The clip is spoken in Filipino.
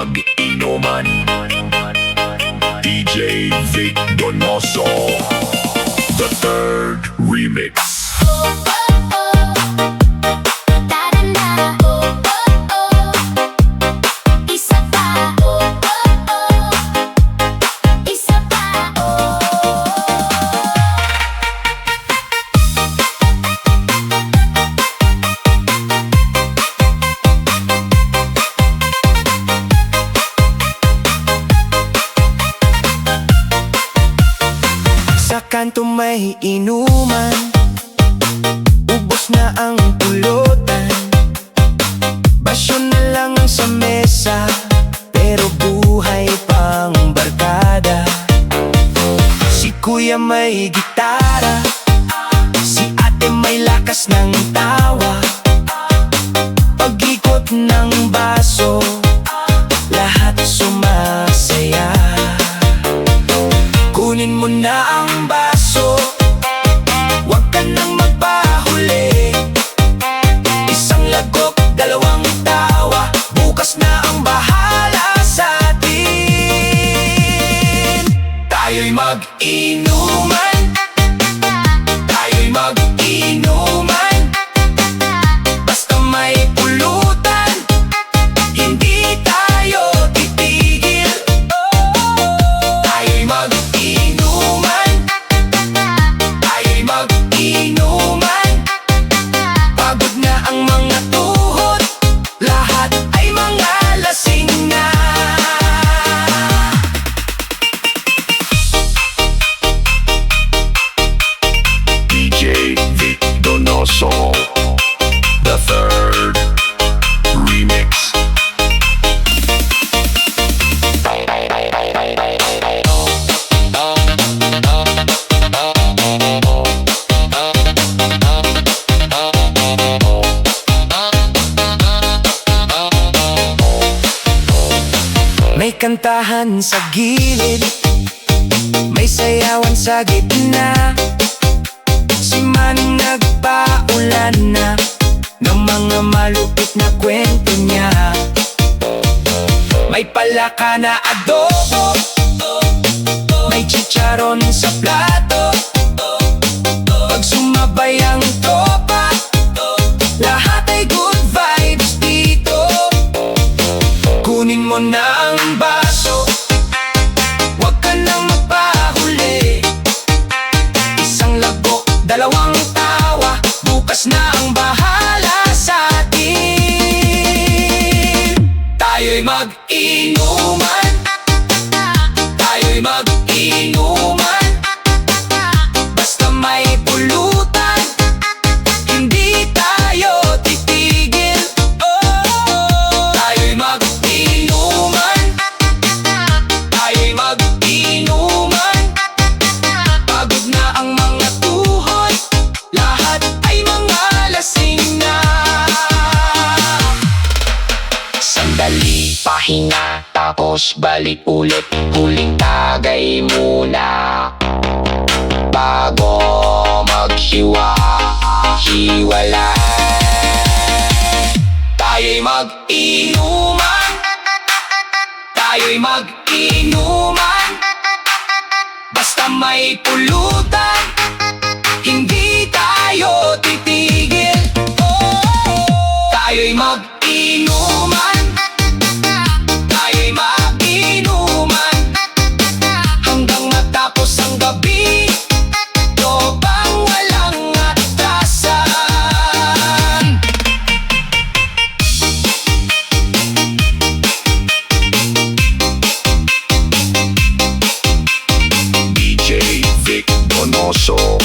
mag-inuman. DJ Vic Donoso, the third remix. Sa kanto may inuman, ubos na ang pulutan. Basyo na lang ang sa mesa, pero buhay pang barkada. Si kuya may gitara, si ate may lakas ng tawa. Pag-ikot ng baso, lahat sumasaya. Kunin mo na ang baso, huwag ka nang magpahuli. Isang lagok, dalawang tawa, bukas na ang bahala sa atin. Tayo'y mag-inuman, tayo'y mag-inuman. Basta may pulutan, hindi tayo titigil. Tayo'y mag-inuman, tayo'y mag-inuman. Pagod na ang mga tuhod, lahat ay mga lasing na. DJ Vic Donoso, the third remix. May kantahan sa gilid, may sayawan sa gitna. Si Manong nagpaulan na ng mga malupit na kwento niya. May palaka na adobo, may chicharon sa plato. Pag sumabay ang tropa, lahat ay good vibes dito. Kunin mo na ang baso, huwag ka nang magpahuli. Isang lagok, dalawang tawa, bukas na ang bahala sa atin. Tayo'y mag-inuman, tayo'y mag-inuman. Basta may pulutan, hindi tayo titigil. Tayo'y mag-inuman, tayo'y mag-inuman. Pagod na ang mga tuhod, lahat ay mga lasing na. Sandali, pahinga, tapos balik ulit. Huling tagay muna bago maghiwa-hiwalay. Tayo'y mag-inuman, tayo'y mag-inuman. Basta may pulutan, hindi tayo titigil. Tayo'y mag-inuman, tayo'y mag-inuman. Hanggang matapos ang gabi, tropang walang atasan. DJ Vic Donoso,